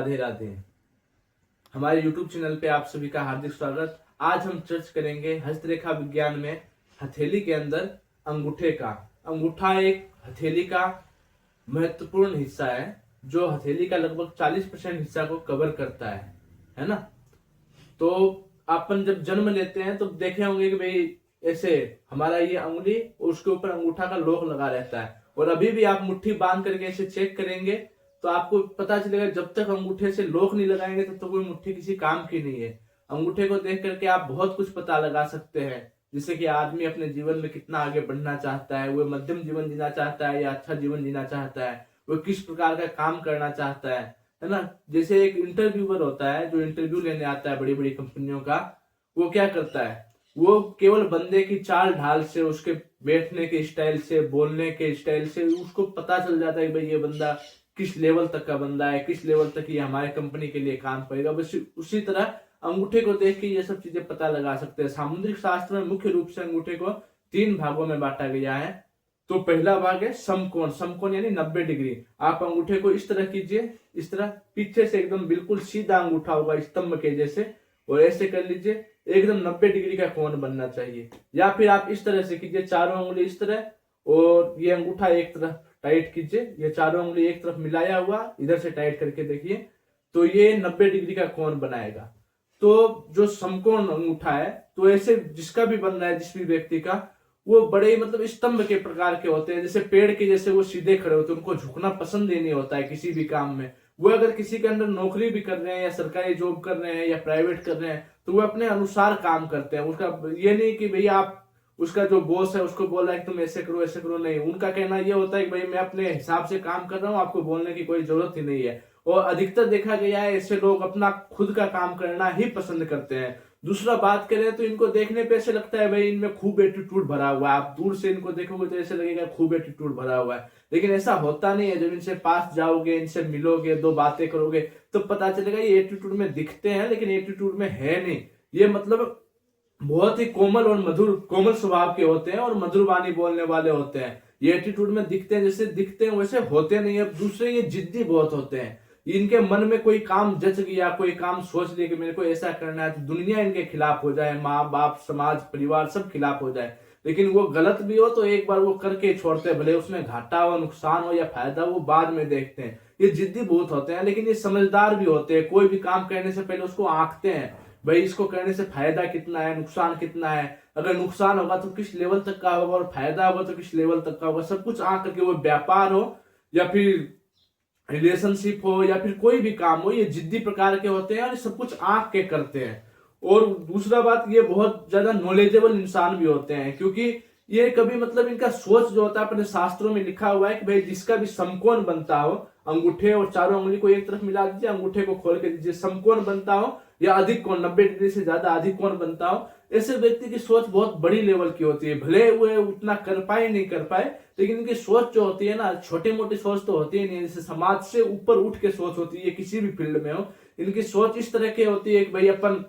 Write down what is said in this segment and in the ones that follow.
राधे राधे। हमारे YouTube channel पे आप सभी का हार्दिक स्वागत। आज हम चर्चा करेंगे हस्तरेखा विज्ञान में हथेली के अंदर अंगूठे का। अंगूठा एक हथेली का महत्वपूर्ण हिस्सा है जो हथेली का लगभग 40% हिस्सा को कवर करता है ना। तो अपन जब जन्म लेते हैं तो देखे होंगे कि भाई ऐसे हमारा ये अंगुली और उसके ऊपर अंगूठा का लोक लगा रहता है, और अभी भी आप मुट्ठी बांध करके ऐसे चेक करेंगे तो आपको पता चलेगा जब तक अंगूठे से लोक नहीं लगाएंगे तब तक कोई मुट्ठी किसी काम की नहीं है। अंगूठे को देख करके आप बहुत कुछ पता लगा सकते हैं, जिससे कि आदमी अपने जीवन में कितना आगे बढ़ना चाहता है, वो मध्यम जीवन जीना चाहता है या अच्छा जीवन जीना चाहता है, वो किस प्रकार का काम करना चाहता है ना। जैसे एक इंटरव्यूअर होता है जो इंटरव्यू लेने आता है बड़ी बड़ी कंपनियों का, वो क्या करता है, वो केवल बंदे की चाल ढाल से, उसके बैठने के स्टाइल से, बोलने के स्टाइल से उसको पता चल जाता है कि भाई ये बंदा किस लेवल तक का बंदा है, किस लेवल तक ये हमारे कंपनी के लिए काम करेगा। बस उसी तरह अंगूठे को देख के ये सब चीजें पता लगा सकते हैं। सामुद्रिक शास्त्र में मुख्य रूप से अंगूठे को 3 भागों में बांटा गया है। तो पहला भाग है समकोण। समकोण यानी 90 डिग्री। आप अंगूठे को इस तरह कीजिए, इस तरह पीछे से एकदम बिल्कुल सीधा अंगूठा होगा स्तंभ के जैसे, और ऐसे कर लीजिए, एकदम 90 डिग्री का कोण बनना चाहिए। या फिर आप इस तरह से कीजिए, चारों उंगली इस तरह, और ये अंगूठा एक तरफ टाइट कीजिए, ये चारों उंगली एक तरफ मिलाया हुआ इधर से टाइट करके देखिए, तो ये 90 डिग्री का कोण बनाएगा। तो जो समकोण अंगूठा है, तो ऐसे जिसका भी बन रहा है, जिस भी व्यक्ति का, वो बड़े मतलब स्तंभ के प्रकार के होते हैं, जैसे पेड़ के जैसे वो सीधे खड़े होते हैं, उनको झुकना पसंद ही नहीं होता है किसी भी काम में। वो अगर किसी के अंदर नौकरी भी कर रहे हैं या सरकारी जॉब कर रहे हैं या प्राइवेट कर रहे हैं, तो वो अपने अनुसार काम करते हैं। उसका ये नहीं कि भैया आप उसका जो बॉस है उसको बोल रहा है कि तुम ऐसे करो ऐसे करो, नहीं। उनका कहना ये होता है कि भाई मैं अपने हिसाब से काम कर रहा हूँ, आपको बोलने की कोई जरूरत ही नहीं है। और अधिकतर देखा गया है ऐसे लोग अपना खुद का काम करना ही पसंद करते हैं। दूसरा बात करें तो इनको देखने पे ऐसे लगता है भाई इनमें खूब एटीट्यूड भरा हुआ है। आप दूर से इनको देखोगे तो ऐसे लगेगा खूब एटीट्यूड भरा हुआ है, लेकिन ऐसा होता नहीं है। जब इनसे पास जाओगे, इनसे मिलोगे, 2 बातें करोगे, तो पता चलेगा ये एटीट्यूड में दिखते हैं लेकिन एटीट्यूड में है नहीं। ये मतलब बहुत ही कोमल और मधुर, कोमल स्वभाव के होते हैं और मधुर वाणी बोलने वाले होते हैं। ये एटीट्यूड में दिखते हैं, जैसे दिखते हैं वैसे होते नहीं है। दूसरे ये जिद्दी बहुत होते हैं। इनके मन में कोई काम जच गया, कोई काम सोच लिया कि मेरे को ऐसा करना है, तो दुनिया इनके खिलाफ हो जाए, माँ बाप समाज परिवार सब खिलाफ हो जाए, लेकिन वो गलत भी हो तो एक बार वो करके छोड़ते हैं, भले उसमें घाटा हो, नुकसान हो या फायदा, वो बाद में देखते हैं। ये जिद्दी बहुत होते हैं, लेकिन ये समझदार भी होते हैं। कोई भी काम करने से पहले उसको आंकते हैं, भाई इसको करने से फायदा कितना है, नुकसान कितना है, अगर नुकसान होगा तो किस लेवल तक का होगा और फायदा होगा तो किस लेवल तक का होगा, सब कुछ आंक करके, वो व्यापार हो या फिर रिलेशनशिप हो या फिर कोई भी काम हो, ये जिद्दी प्रकार के होते हैं और सब कुछ आंक के करते हैं। और दूसरा बात, ये बहुत ज्यादा नॉलेजेबल इंसान भी होते हैं, क्योंकि ये कभी मतलब इनका सोच जो होता है, अपने शास्त्रों में लिखा हुआ है कि भाई जिसका भी समकोण बनता हो, अंगूठे और चारों उंगली को एक तरफ मिला दीजिए, अंगूठे को खोल के दीजिए, समकोण बनता हो या अधिक कोण, 90 डिग्री से ज्यादा अधिक कोण बनता हो, ऐसे व्यक्ति की सोच बहुत बड़ी लेवल की होती है। भले वो उतना कर पाए नहीं कर पाए, लेकिन इनकी सोच जो होती है ना, छोटी मोटी सोच तो होती है नहीं, जैसे समाज से ऊपर उठ के सोच होती है, किसी भी फील्ड में हो। इनकी सोच इस तरह की होती है कि भाई अपन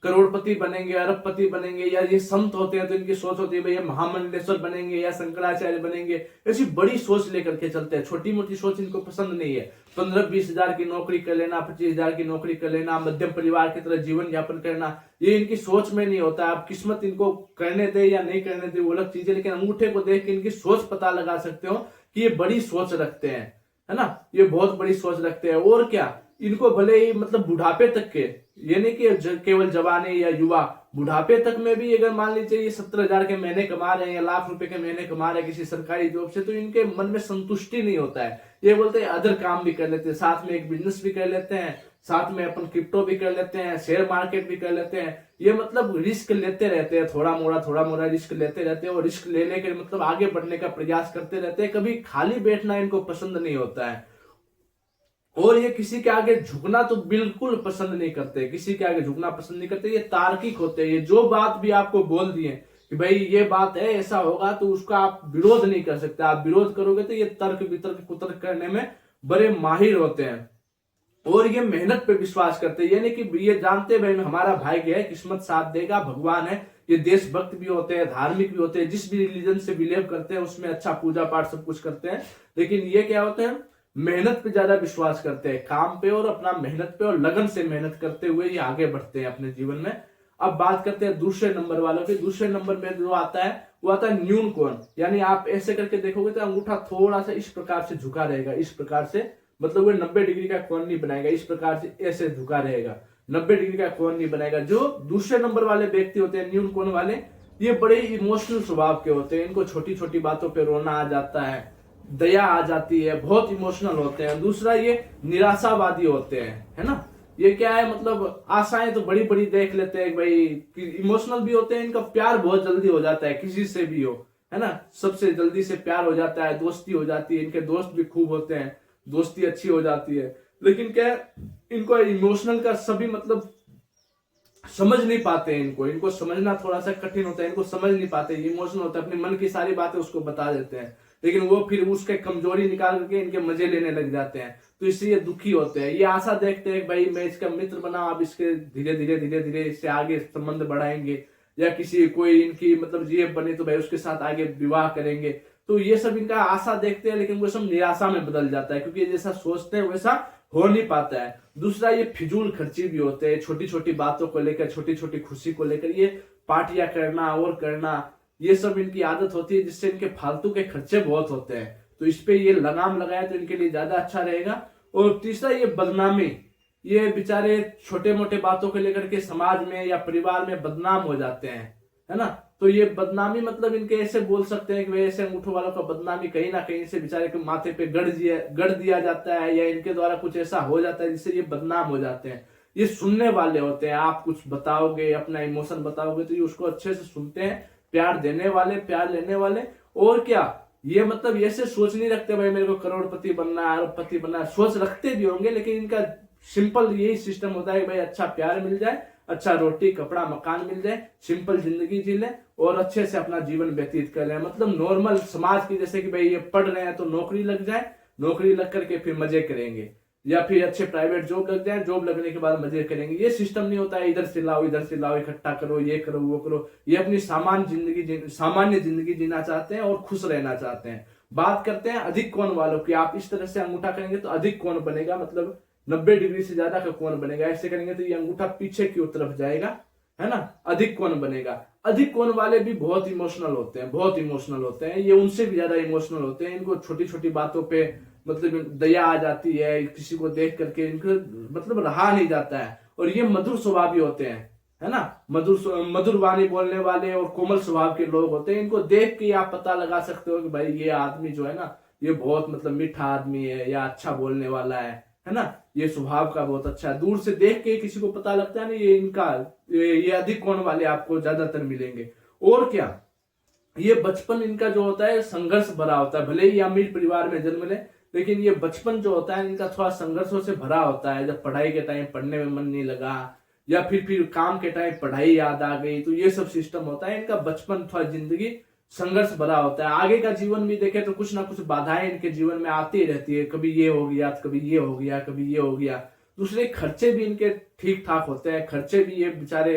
करोड़पति बनेंगे, अरबपति बनेंगे, या ये संत होते हैं तो इनकी सोच होती है भैया महामंडलेश्वर बनेंगे या शंकराचार्य बनेंगे। ऐसी बड़ी सोच लेकर के चलते हैं, छोटी मोटी सोच इनको पसंद नहीं है। 15-20 हजार की नौकरी कर लेना, 25 हजार की नौकरी कर लेना, मध्यम परिवार की तरह जीवन यापन करना, ये इनकी सोच में नहीं होता। आप किस्मत इनको करने दे या नहीं करने दे वो अलग चीज है, लेकिन अंगूठे को देख के इनकी सोच पता लगा सकते हो कि ये बड़ी सोच रखते हैं, है ना। ये बहुत बड़ी सोच रखते हैं। और क्या, इनको भले ही मतलब बुढ़ापे तक के, ये नहीं कि केवल जवानी या युवा, बुढ़ापे तक में भी अगर मान लीजिए ये 70,000 के महीने कमा रहे हैं या लाख रुपए के महीने कमा रहे हैं किसी सरकारी जॉब से, तो इनके मन में संतुष्टि नहीं होता है। ये बोलते हैं अदर काम भी कर लेते हैं, साथ में एक बिजनेस भी कर लेते हैं, साथ में अपन क्रिप्टो भी कर लेते हैं, शेयर मार्केट भी कर लेते हैं। ये मतलब रिस्क लेते रहते हैं, थोड़ा मोड़ा रिस्क लेते रहते हैं, और रिस्क ले लेकर मतलब आगे बढ़ने का प्रयास करते रहते हैं। कभी खाली बैठना इनको पसंद नहीं होता है। और ये किसी के आगे झुकना तो बिल्कुल पसंद नहीं करते, किसी के आगे झुकना पसंद नहीं करते। ये तार्किक होते हैं। ये जो बात भी आपको बोल दिए कि भाई ये बात है, ऐसा होगा, तो उसका आप विरोध नहीं कर सकते। आप विरोध करोगे तो ये तर्क वितर्क कुतर्क करने में बड़े माहिर होते हैं। और ये मेहनत पे विश्वास करते हैं, यानी कि ये जानते भाई हमारा भाग्य है, किस्मत साथ देगा, भगवान है। ये देशभक्त भी होते हैं, धार्मिक भी होते हैं, जिस भी रिलीजन से बिलीव करते हैं उसमें अच्छा पूजा पाठ सब कुछ करते हैं। लेकिन ये क्या होते हैं, मेहनत पे ज्यादा विश्वास करते हैं, काम पे और अपना मेहनत पे और लगन से मेहनत करते हुए ये आगे बढ़ते हैं अपने जीवन में। अब बात करते हैं दूसरे नंबर वालों की। दूसरे नंबर में जो आता है वो आता है न्यून कोण, यानी आप ऐसे करके देखोगे तो अंगूठा थोड़ा सा इस प्रकार से झुका रहेगा, इस प्रकार से, मतलब वो 90 डिग्री का कोण नहीं बनाएगा, इस प्रकार से ऐसे झुका रहेगा, 90 डिग्री का कोण नहीं बनाएगा। जो दूसरे नंबर वाले व्यक्ति होते हैं न्यून कोण वाले, ये बड़े इमोशनल स्वभाव के होते हैं, इनको छोटी छोटी बातों पे रोना आ जाता है, दया आ जाती है, बहुत इमोशनल होते हैं। दूसरा ये निराशावादी होते हैं, है ना। ये क्या है, मतलब आशाएं तो बड़ी बड़ी देख लेते हैं भाई, इमोशनल भी होते हैं, इनका प्यार बहुत जल्दी हो जाता है, किसी से भी हो, है ना, सबसे जल्दी से प्यार हो जाता है, दोस्ती हो जाती है, इनके दोस्त भी खूब होते हैं, दोस्ती अच्छी हो जाती है। लेकिन क्या है, इनको इमोशनल का सभी मतलब समझ नहीं पाते हैं, इनको समझना थोड़ा सा कठिन होता है, इनको समझ नहीं पाते, इमोशनल होता है, अपने मन की सारी बातें उसको बता देते हैं, लेकिन वो फिर उसके कमजोरी निकाल करके इनके मजे लेने लग जाते हैं, तो इससे ये दुखी होते हैं। ये आशा देखते हैं भाई मैं इसका मित्र बना, अब इसके धीरे धीरे धीरे धीरे इससे आगे संबंध बढ़ाएंगे, या किसी कोई इनकी मतलब जीएफ बने तो भाई उसके साथ आगे विवाह करेंगे। तो ये सब इनका आशा देखते हैं, लेकिन वो सब निराशा में बदल जाता है, क्योंकि जैसा सोचते हैं वैसा हो नहीं पाता है। दूसरा ये फिजूल खर्ची भी होते हैं, छोटी छोटी बातों को लेकर, छोटी छोटी खुशी को लेकर ये पार्टियां करना और करना, ये सब इनकी आदत होती है, जिससे इनके फालतू के खर्चे बहुत होते हैं। तो इस पे ये लगाम लगाए तो इनके लिए ज्यादा अच्छा रहेगा। और तीसरा ये बदनामी, ये बेचारे छोटे मोटे बातों को लेकर के समाज में या परिवार में बदनाम हो जाते हैं, है ना। तो ये बदनामी मतलब इनके ऐसे बोल सकते हैं कि ऐसे अंगूठों वालों का बदनामी कहीं ना कहीं से बेचारे के माथे पे गढ़ दिया जाता है, या इनके द्वारा कुछ ऐसा हो जाता है जिससे ये बदनाम हो जाते हैं। ये सुनने वाले होते हैं, आप कुछ बताओगे, अपना इमोशन बताओगे तो ये उसको अच्छे से सुनते हैं, प्यार देने वाले, प्यार लेने वाले। और क्या, ये मतलब ऐसे सोच नहीं रखते भाई मेरे को करोड़पति बनना है, अरबपति बनना है, सोच रखते भी होंगे, लेकिन इनका सिंपल यही सिस्टम होता है भाई अच्छा प्यार मिल जाए, अच्छा रोटी कपड़ा मकान मिल जाए, सिंपल जिंदगी जी ले और अच्छे से अपना जीवन व्यतीत कर ले। मतलब नॉर्मल समाज की, जैसे कि भाई ये पढ़ रहे हैं तो नौकरी लग जाए, नौकरी लग करके फिर मजे करेंगे, या फिर अच्छे प्राइवेट जॉब लग जाए, जॉब लगने के बाद मजे करेंगे। ये सिस्टम नहीं होता है इधर से लाओ इकट्ठा करो, ये करो वो करो। ये अपनी सामान्य जिंदगी जीना चाहते हैं और खुश रहना चाहते हैं। बात करते हैं अधिक कोण वालों की। आप इस तरह से अंगूठा करेंगे तो अधिक कोण बनेगा, मतलब 90 डिग्री से ज्यादा का कोण बनेगा। ऐसे करेंगे तो ये अंगूठा पीछे की तरफ जाएगा, है ना, अधिक कोण बनेगा। अधिक कोण वाले भी बहुत इमोशनल होते हैं, बहुत इमोशनल होते हैं, ये उनसे भी ज्यादा इमोशनल होते हैं। इनको छोटी छोटी बातों पे मतलब दया आ जाती है, किसी को देख करके इनको मतलब रहा नहीं जाता है। और ये मधुर स्वभावी होते हैं, है ना, मधुर वाणी बोलने वाले और कोमल स्वभाव के लोग होते हैं। इनको देख के आप पता लगा सकते हो कि भाई ये आदमी जो है ना, ये बहुत मतलब मीठा आदमी है, या अच्छा बोलने वाला है ना, ये स्वभाव का बहुत अच्छा है। दूर से देख के किसी को पता लगता है ना, ये इनका ये अधिक कोण वाले आपको ज्यादातर मिलेंगे। और क्या, ये बचपन इनका जो होता है संघर्ष भरा होता है। भले ही अमीर परिवार में जन्म ले, लेकिन ये बचपन जो होता है इनका थोड़ा संघर्षों से भरा होता है। जब पढ़ाई के टाइम पढ़ने में मन नहीं लगा, या फिर काम के टाइम पढ़ाई याद आ गई, तो ये सब सिस्टम होता है इनका। बचपन थोड़ा जिंदगी संघर्ष भरा होता है। आगे का जीवन भी देखे तो कुछ ना कुछ बाधाएं इनके जीवन में आती रहती है, कभी ये हो गया, कभी ये हो गया, कभी ये हो गया। दूसरे खर्चे भी इनके ठीक ठाक होते हैं, खर्चे भी ये बेचारे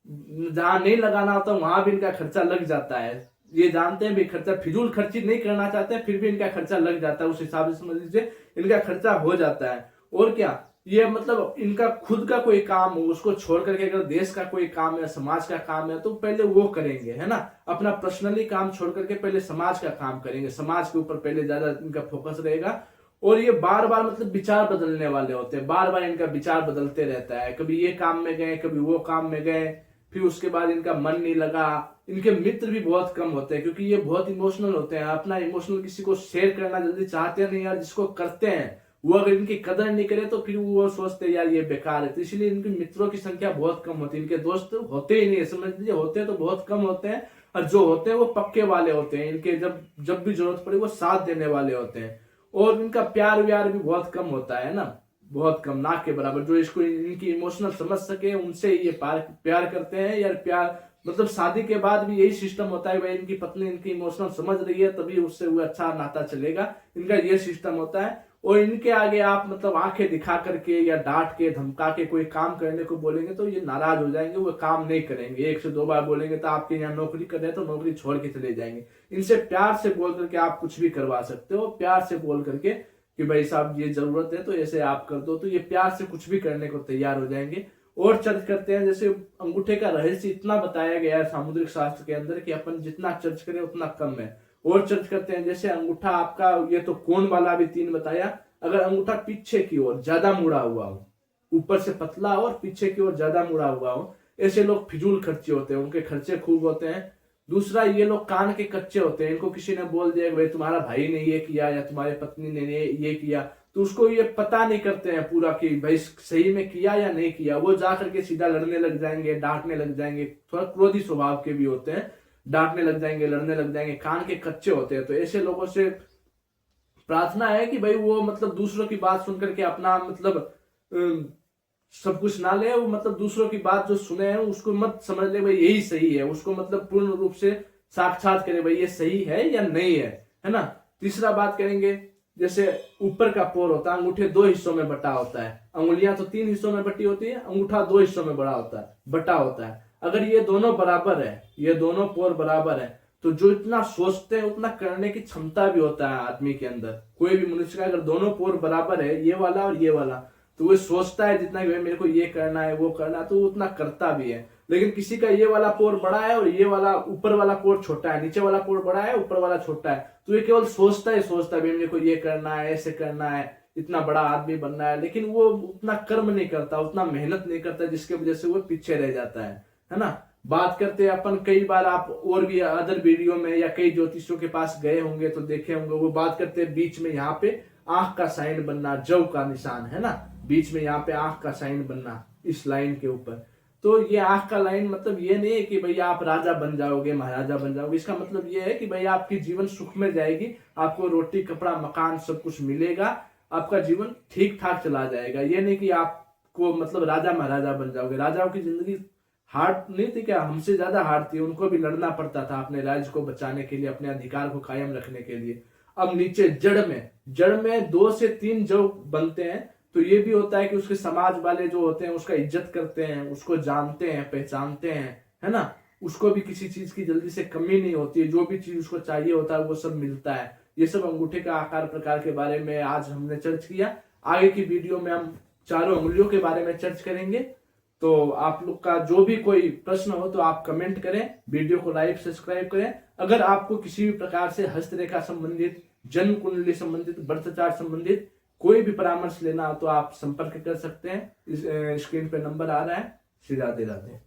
जहां नहीं लगाना होता वहां भी इनका खर्चा लग जाता है। ये जानते हैं भी खर्चा, फिजूल खर्ची नहीं करना चाहते हैं, फिर भी इनका खर्चा लग जाता है, उस हिसाब से समझ लीजिए इनका खर्चा हो जाता है। और क्या, ये मतलब इनका खुद का कोई काम हो, उसको छोड़ करके अगर देश का कोई काम है, समाज का काम है, तो पहले वो करेंगे, है ना। अपना पर्सनली काम छोड़ करके पहले समाज का काम करेंगे, समाज के ऊपर पहले ज्यादा इनका फोकस रहेगा। और ये बार बार मतलब विचार बदलने वाले होते हैं, बार बार इनका विचार बदलते रहता है। कभी ये काम में गए, कभी वो काम में गए, फिर उसके बाद इनका मन नहीं लगा। इनके मित्र भी बहुत कम होते हैं, क्योंकि ये बहुत इमोशनल होते हैं। अपना इमोशनल किसी को शेयर करना जल्दी चाहते नहीं, यार जिसको करते हैं वो अगर इनकी कदर नहीं करे तो फिर वो सोचते हैं यार ये बेकार है। तो इसलिए इनके मित्रों की संख्या बहुत कम होती है, इनके दोस्त होते ही नहीं, समझ लीजिए होते तो बहुत कम होते हैं। और जो होते हैं वो पक्के वाले होते हैं, इनके जब भी जरूरत पड़े वो साथ देने वाले होते हैं। और इनका प्यार व्यार भी बहुत कम होता है ना, बहुत कम, ना के बराबर। जो इसको इनकी इमोशनल समझ सके उनसे ये प्यार करते हैं। यार प्यार मतलब शादी के बाद भी यही सिस्टम होता है, भाई इनकी पत्नी इनकी इमोशनल समझ रही है तभी उससे वो अच्छा नाता चलेगा, इनका ये सिस्टम होता है। और इनके आगे आप मतलब आंखें दिखा करके या डांट के धमका के कोई काम करने को बोलेंगे तो ये नाराज हो जाएंगे, वो काम नहीं करेंगे। 1 से 2 बार बोलेंगे तो आपके यहाँ नौकरी कर रहे हैं तो नौकरी छोड़ के चले जाएंगे। इनसे प्यार से बोल करके आप कुछ भी करवा सकते हो, प्यार से बोल करके कि भाई साहब ये जरूरत है तो ऐसे आप कर दो, तो ये प्यार से कुछ भी करने को तैयार हो जाएंगे। और चर्च करते हैं, जैसे अंगूठे का रहस्य इतना बताया गया है सामुद्रिक शास्त्र के अंदर कि अपन जितना चर्च करें उतना कम है। और चर्च करते हैं, जैसे अंगूठा आपका, ये तो कोण वाला भी 3 बताया, अगर अंगूठा पीछे की ओर ज्यादा मुड़ा हुआ हो, ऊपर से पतला हो और पीछे की ओर ज्यादा मुड़ा हुआ हो, ऐसे लोग फिजूल खर्चे होते हैं, उनके खर्चे खूब होते हैं। दूसरा, ये लोग कान के कच्चे होते हैं, इनको किसी ने बोल दिया कि भाई तुम्हारा भाई ने ये किया या तुम्हारे पत्नी ने ये किया, तो उसको ये पता नहीं करते हैं पूरा कि भाई सही में किया या नहीं किया। वो जा करके सीधा लड़ने लग जाएंगे, डांटने लग जाएंगे, थोड़ा क्रोधी स्वभाव के भी होते हैं, डांटने लग जाएंगे, लड़ने लग जाएंगे, कान के कच्चे होते हैं। तो ऐसे लोगों से प्रार्थना है कि भाई वो मतलब दूसरों की बात सुनकर के अपना मतलब सब कुछ ना ले, वो मतलब दूसरों की बात जो सुने हैं उसको मत समझ ले भाई यही सही है, उसको मतलब पूर्ण रूप से साक्षात करे भाई ये सही है या नहीं है ना। तीसरा बात करेंगे, जैसे ऊपर का पोर होता है, अंगूठे 2 हिस्सों में बटा होता है, अंगुलियां तो 3 हिस्सों में बटी होती है, अंगूठा 2 हिस्सों में बटा होता है। अगर ये दोनों बराबर है, ये दोनों पोर बराबर है, तो जो इतना सोचते हैं उतना करने की क्षमता भी होता है आदमी के अंदर। कोई भी मनुष्य का अगर दोनों पोर बराबर है, ये वाला और ये वाला, तो वो सोचता है जितना कि भाई मेरे को ये करना है वो करना है, तो उतना करता भी है। लेकिन किसी का ये वाला पोर बड़ा है और ये वाला ऊपर वाला पोर छोटा है, नीचे वाला पोर बड़ा है ऊपर वाला छोटा है, तो ये केवल सोचता है भाई मेरे को ये करना है, ऐसे करना है, इतना बड़ा आदमी बनना है, लेकिन वो उतना कर्म नहीं करता, उतना मेहनत नहीं करता, जिसके वजह से वो पीछे रह जाता है ना। बात करते हैं अपन, कई बार आप और भी अदर वीडियो में या कई ज्योतिषियों के पास गए होंगे तो देखे होंगे, वो बात करते हैं बीच में यहाँ पे आंख का साइन बनना, जव का निशान है ना, बीच में यहाँ पे आंख का साइन बनना इस लाइन के ऊपर। तो ये आंख का लाइन मतलब ये नहीं है कि भैया आप राजा बन जाओगे, महाराजा बन जाओगे, इसका मतलब ये है कि भाई आपकी जीवन सुख में जाएगी, आपको रोटी कपड़ा मकान सब कुछ मिलेगा, आपका जीवन ठीक ठाक चला जाएगा। ये नहीं कि आपको मतलब राजा महाराजा बन जाओगे। राजाओं की जिंदगी हार्ड नहीं थी क्या, हमसे ज्यादा हार्ड थी, उनको भी लड़ना पड़ता था अपने राज्य को बचाने के लिए, अपने अधिकार को कायम रखने के लिए। अब नीचे जड़ में 2 से 3 जव बनते हैं, तो ये भी होता है कि उसके समाज वाले जो होते हैं उसका इज्जत करते हैं, उसको जानते हैं, पहचानते हैं, है ना, उसको भी किसी चीज की जल्दी से कमी नहीं होती है, जो भी चीज उसको चाहिए होता है वो सब मिलता है। ये सब अंगूठे का आकार प्रकार के बारे में आज हमने चर्च किया। आगे की वीडियो में हम चारों अंगुलियों के बारे में चर्च करेंगे। तो आप लोग का जो भी कोई प्रश्न हो तो आप कमेंट करें, वीडियो को लाइक सब्सक्राइब करें। अगर आपको किसी भी प्रकार से हस्तरेखा संबंधित, जन्म कुंडली संबंधित, बर्थ चार्ट संबंधित कोई भी परामर्श लेना हो तो आप संपर्क कर सकते हैं। इस स्क्रीन पे नंबर आ रहा है। श्री राधे राधे।